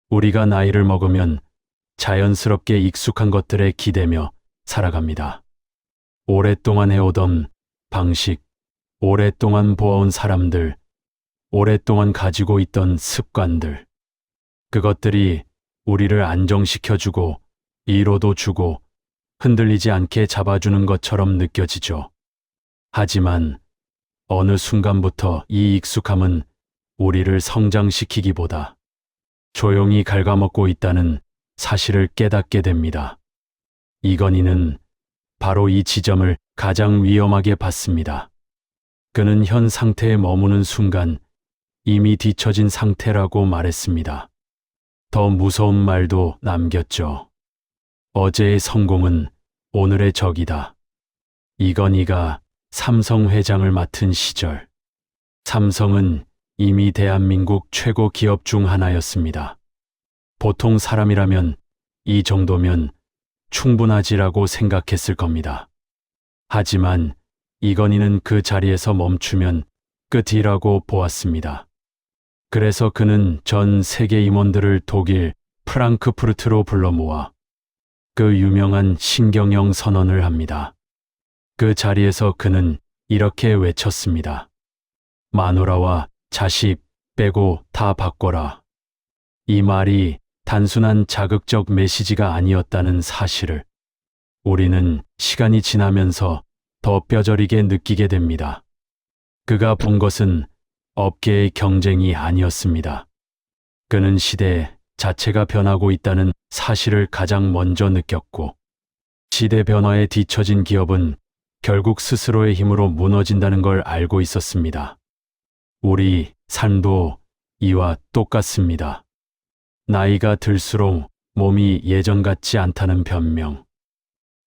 우리가 나이를 먹으면 자연스럽게 익숙한 것들에 기대며 살아갑니다. 오랫동안 해오던 방식, 오랫동안 보아온 사람들, 오랫동안 가지고 있던 습관들. 그것들이 우리를 안정시켜주고 위로도 주고 흔들리지 않게 잡아주는 것처럼 느껴지죠. 하지만 어느 순간부터 이 익숙함은 우리를 성장시키기보다 조용히 갉아먹고 있다는 사실을 깨닫게 됩니다. 이건희는 바로 이 지점을 가장 위험하게 봤습니다. 그는 현 상태에 머무는 순간 이미 뒤처진 상태라고 말했습니다. 더 무서운 말도 남겼죠. 어제의 성공은 오늘의 적이다. 이건희가 삼성 회장을 맡은 시절, 삼성은 이미 대한민국 최고 기업 중 하나였습니다. 보통 사람이라면 이 정도면 충분하지라고 생각했을 겁니다. 하지만 이건희는 그 자리에서 멈추면 끝이라고 보았습니다. 그래서 그는 전 세계 임원들을 독일 프랑크푸르트로 불러 모아 그 유명한 신경영 선언을 합니다. 그 자리에서 그는 이렇게 외쳤습니다. 마누라와 자식 빼고 다 바꿔라. 이 말이 단순한 자극적 메시지가 아니었다는 사실을 우리는 시간이 지나면서 더 뼈저리게 느끼게 됩니다. 그가 본 것은 업계의 경쟁이 아니었습니다. 그는 시대 자체가 변하고 있다는 사실을 가장 먼저 느꼈고, 시대 변화에 뒤처진 기업은 결국 스스로의 힘으로 무너진다는 걸 알고 있었습니다. 우리 삶도 이와 똑같습니다. 나이가 들수록 몸이 예전 같지 않다는 변명,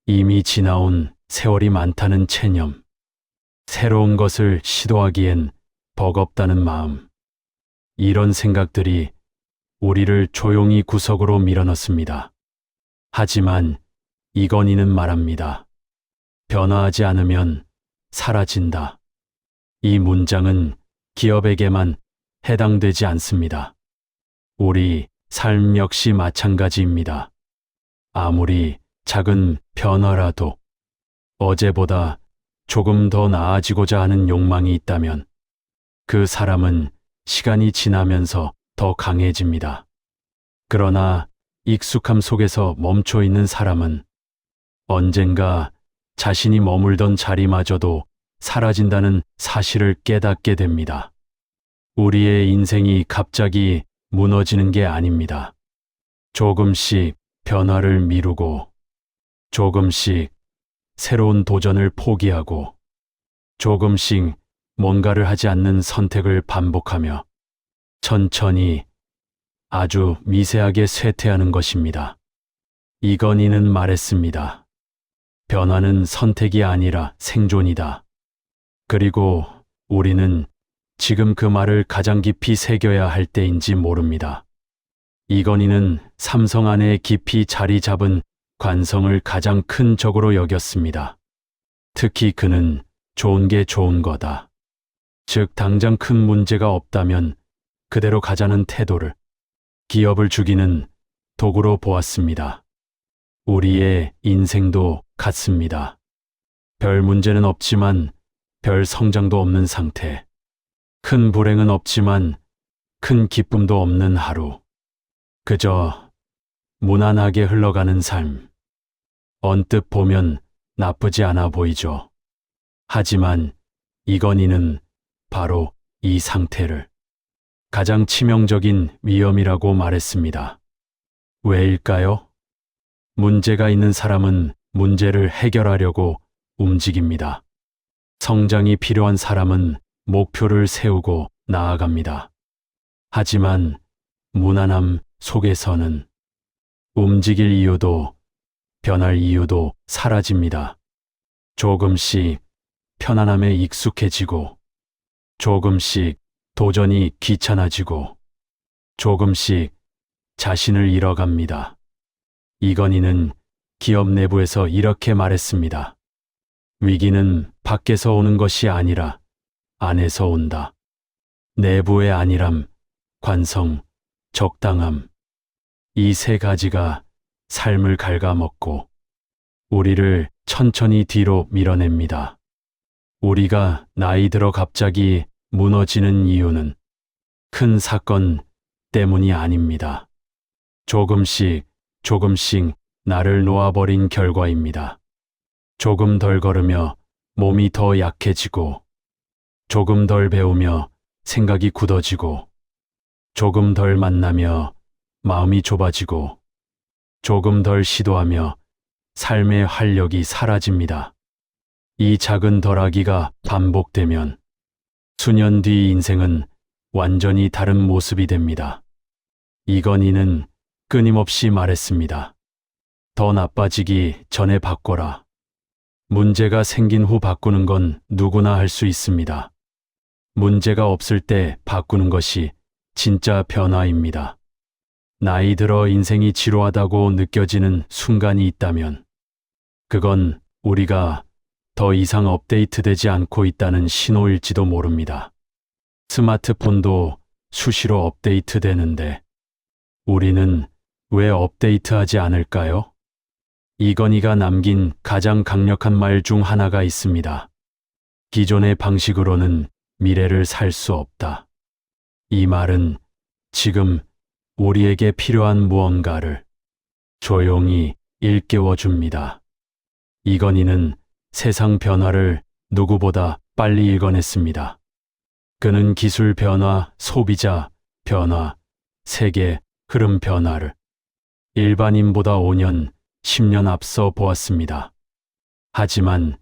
이미 지나온 세월이 많다는 체념, 새로운 것을 시도하기엔 버겁다는 마음, 이런 생각들이 우리를 조용히 구석으로 밀어넣습니다. 하지만 이건희는 말합니다. 변화하지 않으면 사라진다. 이 문장은 기업에게만 해당되지 않습니다. 우리 삶 역시 마찬가지입니다. 아무리 작은 변화라도 어제보다 조금 더 나아지고자 하는 욕망이 있다면 그 사람은 시간이 지나면서 더 강해집니다. 그러나 익숙함 속에서 멈춰 있는 사람은 언젠가 자신이 머물던 자리마저도 사라진다는 사실을 깨닫게 됩니다. 우리의 인생이 갑자기 무너지는 게 아닙니다. 조금씩 변화를 미루고, 조금씩 새로운 도전을 포기하고, 조금씩 뭔가를 하지 않는 선택을 반복하며 천천히 아주 미세하게 쇠퇴하는 것입니다. 이건희는 말했습니다. 변화는 선택이 아니라 생존이다. 그리고 우리는 지금 그 말을 가장 깊이 새겨야 할 때인지 모릅니다. 이건희는 삼성 안에 깊이 자리 잡은 관성을 가장 큰 적으로 여겼습니다. 특히 그는 좋은 게 좋은 거다. 즉, 당장 큰 문제가 없다면 그대로 가자는 태도를 기업을 죽이는 도구로 보았습니다. 우리의 인생도 같습니다. 별 문제는 없지만 별 성장도 없는 상태. 큰 불행은 없지만 큰 기쁨도 없는 하루. 그저 무난하게 흘러가는 삶. 언뜻 보면 나쁘지 않아 보이죠. 하지만 이건희는 바로 이 상태를 가장 치명적인 위험이라고 말했습니다. 왜일까요? 문제가 있는 사람은 문제를 해결하려고 움직입니다. 성장이 필요한 사람은 목표를 세우고 나아갑니다. 하지만 무난함 속에서는 움직일 이유도 변할 이유도 사라집니다. 조금씩 편안함에 익숙해지고, 조금씩 도전이 귀찮아지고, 조금씩 자신을 잃어갑니다. 이건희는 기업 내부에서 이렇게 말했습니다. 위기는 밖에서 오는 것이 아니라 안에서 온다. 내부의 안일함, 관성, 적당함, 이 세 가지가 삶을 갉아먹고 우리를 천천히 뒤로 밀어냅니다. 우리가 나이 들어 갑자기 무너지는 이유는 큰 사건 때문이 아닙니다. 조금씩 나를 놓아버린 결과입니다. 조금 덜 걸으며 몸이 더 약해지고, 조금 덜 배우며 생각이 굳어지고, 조금 덜 만나며 마음이 좁아지고, 조금 덜 시도하며 삶의 활력이 사라집니다. 이 작은 덜하기가 반복되면 수년 뒤 인생은 완전히 다른 모습이 됩니다. 이건희는 끊임없이 말했습니다. 더 나빠지기 전에 바꿔라. 문제가 생긴 후 바꾸는 건 누구나 할 수 있습니다. 문제가 없을 때 바꾸는 것이 진짜 변화입니다. 나이 들어 인생이 지루하다고 느껴지는 순간이 있다면 그건 우리가 더 이상 업데이트되지 않고 있다는 신호일지도 모릅니다. 스마트폰도 수시로 업데이트되는데 우리는 왜 업데이트하지 않을까요? 이건희가 남긴 가장 강력한 말 중 하나가 있습니다. 기존의 방식으로는 미래를 살 수 없다. 이 말은 지금 우리에게 필요한 무언가를 조용히 일깨워 줍니다. 이건희는 세상 변화를 누구보다 빨리 읽어냈습니다. 그는 기술 변화, 소비자 변화, 세계 흐름 변화를 일반인보다 5년, 10년 앞서 보았습니다. 하지만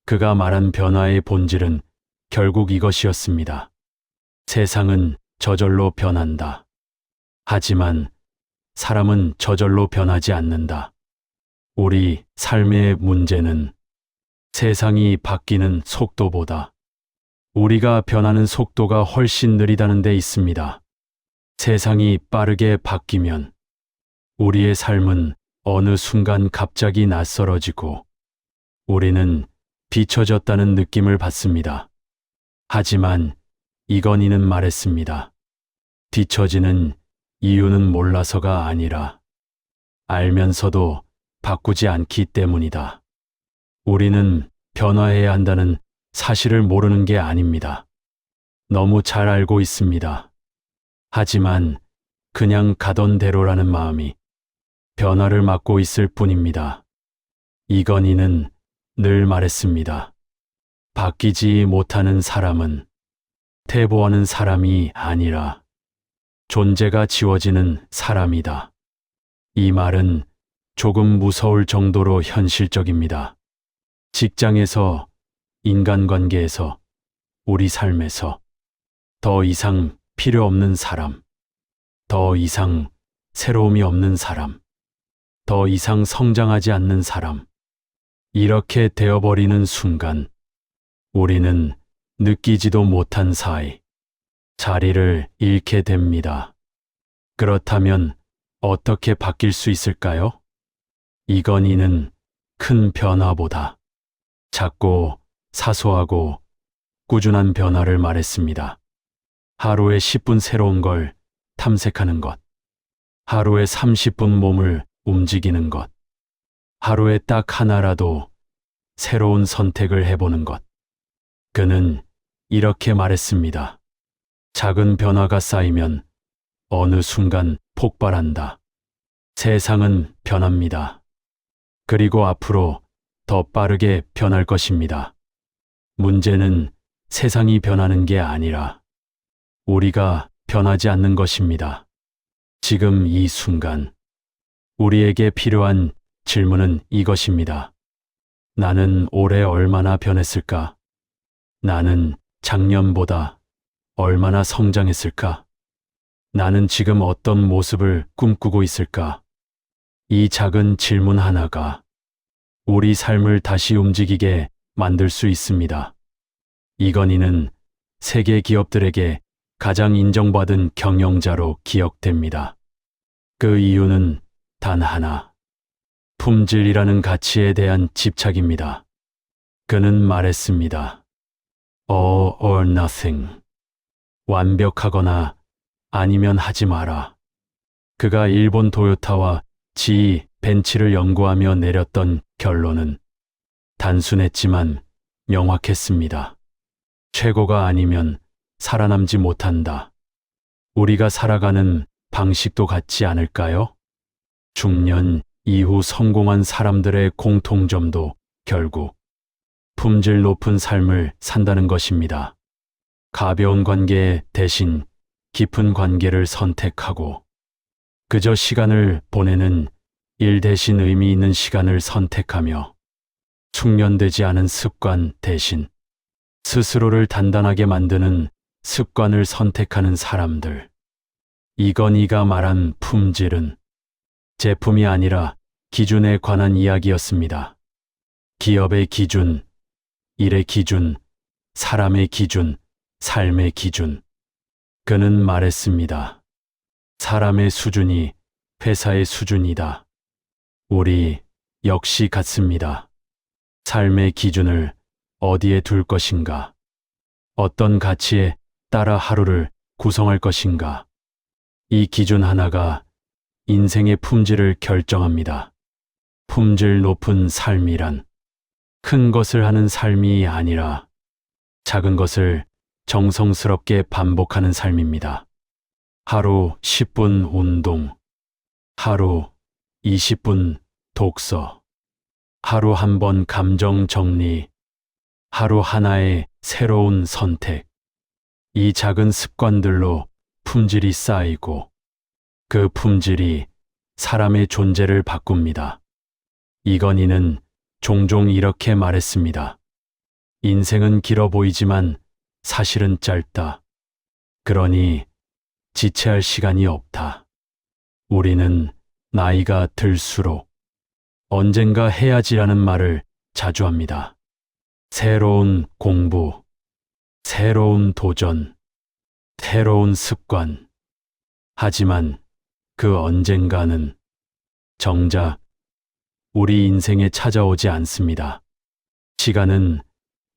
그가 말한 변화의 본질은 결국 이것이었습니다. 세상은 저절로 변한다. 하지만 사람은 저절로 변하지 않는다. 우리 삶의 문제는 세상이 바뀌는 속도보다 우리가 변하는 속도가 훨씬 느리다는 데 있습니다. 세상이 빠르게 바뀌면 우리의 삶은 어느 순간 갑자기 낯설어지고 우리는 뒤처졌다는 느낌을 받습니다. 하지만 이건희는 말했습니다. 뒤처지는 이유는 몰라서가 아니라 알면서도 바꾸지 않기 때문이다. 우리는 변화해야 한다는 사실을 모르는 게 아닙니다. 너무 잘 알고 있습니다. 하지만 그냥 가던 대로라는 마음이 변화를 막고 있을 뿐입니다. 이건희는 늘 말했습니다. 바뀌지 못하는 사람은 퇴보하는 사람이 아니라 존재가 지워지는 사람이다. 이 말은 조금 무서울 정도로 현실적입니다. 직장에서, 인간관계에서, 우리 삶에서 더 이상 필요 없는 사람, 더 이상 새로움이 없는 사람, 더 이상 성장하지 않는 사람, 이렇게 되어버리는 순간 우리는 느끼지도 못한 사이 자리를 잃게 됩니다. 그렇다면 어떻게 바뀔 수 있을까요? 이건희는 큰 변화보다 작고 사소하고 꾸준한 변화를 말했습니다. 하루에 10분 새로운 걸 탐색하는 것, 하루에 30분 몸을 움직이는 것, 하루에 딱 하나라도 새로운 선택을 해보는 것. 그는 이렇게 말했습니다. 작은 변화가 쌓이면 어느 순간 폭발한다. 세상은 변합니다. 그리고 앞으로 더 빠르게 변할 것입니다. 문제는 세상이 변하는 게 아니라 우리가 변하지 않는 것입니다. 지금 이 순간 우리에게 필요한 질문은 이것입니다. 나는 올해 얼마나 변했을까? 나는 작년보다 얼마나 성장했을까? 나는 지금 어떤 모습을 꿈꾸고 있을까? 이 작은 질문 하나가 우리 삶을 다시 움직이게 만들 수 있습니다. 이건희는 세계 기업들에게 가장 인정받은 경영자로 기억됩니다. 그 이유는 단 하나, 품질이라는 가치에 대한 집착입니다. 그는 말했습니다. All or nothing. 완벽하거나 아니면 하지 마라. 그가 일본 토요타와 GE 벤츠를 연구하며 내렸던 결론은 단순했지만 명확했습니다. 최고가 아니면 살아남지 못한다. 우리가 살아가는 방식도 같지 않을까요? 중년 이후 성공한 사람들의 공통점도 결국 품질 높은 삶을 산다는 것입니다. 가벼운 관계 대신 깊은 관계를 선택하고 그저 시간을 보내는 일 대신 의미 있는 시간을 선택하며 숙련되지 않은 습관 대신 스스로를 단단하게 만드는 습관을 선택하는 사람들. 이건희가 말한 품질은 제품이 아니라 기준에 관한 이야기였습니다. 기업의 기준, 일의 기준, 사람의 기준, 삶의 기준. 그는 말했습니다. 사람의 수준이 회사의 수준이다. 우리 역시 같습니다. 삶의 기준을 어디에 둘 것인가? 어떤 가치에 따라 하루를 구성할 것인가? 이 기준 하나가 인생의 품질을 결정합니다. 품질 높은 삶이란 큰 것을 하는 삶이 아니라 작은 것을 정성스럽게 반복하는 삶입니다. 하루 10분 운동, 하루 20분 독서, 하루 한 번 감정 정리, 하루 하나의 새로운 선택. 이 작은 습관들로 품질이 쌓이고 그 품질이 사람의 존재를 바꿉니다. 이건희는 종종 이렇게 말했습니다. 인생은 길어 보이지만 사실은 짧다. 그러니 지체할 시간이 없다. 우리는 나이가 들수록 언젠가 해야지라는 말을 자주 합니다. 새로운 공부, 새로운 도전, 새로운 습관. 하지만 그 언젠가는 정작 우리 인생에 찾아오지 않습니다. 시간은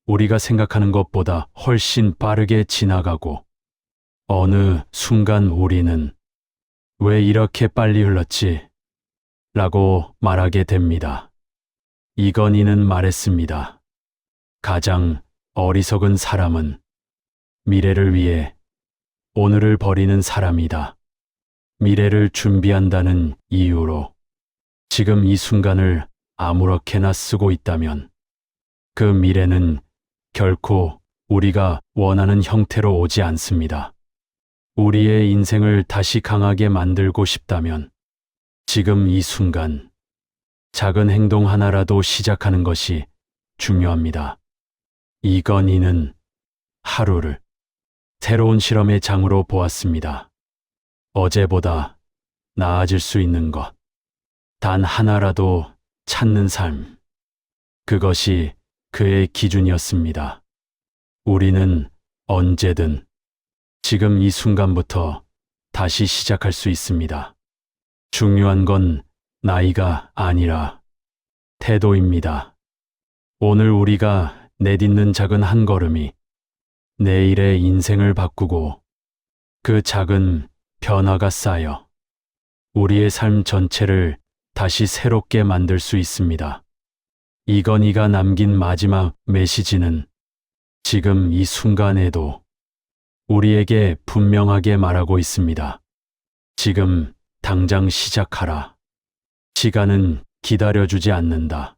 우리가 생각하는 것보다 훨씬 빠르게 지나가고 어느 순간 우리는 왜 이렇게 빨리 흘렀지? 라고 말하게 됩니다. 이건희는 말했습니다. 가장 어리석은 사람은 미래를 위해 오늘을 버리는 사람이다. 미래를 준비한다는 이유로 지금 이 순간을 아무렇게나 쓰고 있다면 그 미래는 결코 우리가 원하는 형태로 오지 않습니다. 우리의 인생을 다시 강하게 만들고 싶다면 지금 이 순간 작은 행동 하나라도 시작하는 것이 중요합니다. 이건희는 하루를 새로운 실험의 장으로 보았습니다. 어제보다 나아질 수 있는 것, 단 하나라도 찾는 삶. 그것이 그의 기준이었습니다. 우리는 언제든 지금 이 순간부터 다시 시작할 수 있습니다. 중요한 건 나이가 아니라 태도입니다. 오늘 우리가 내딛는 작은 한 걸음이 내일의 인생을 바꾸고 그 작은 변화가 쌓여 우리의 삶 전체를 다시 새롭게 만들 수 있습니다. 이건희가 남긴 마지막 메시지는 지금 이 순간에도 우리에게 분명하게 말하고 있습니다. 지금 당장 시작하라. 시간은 기다려주지 않는다.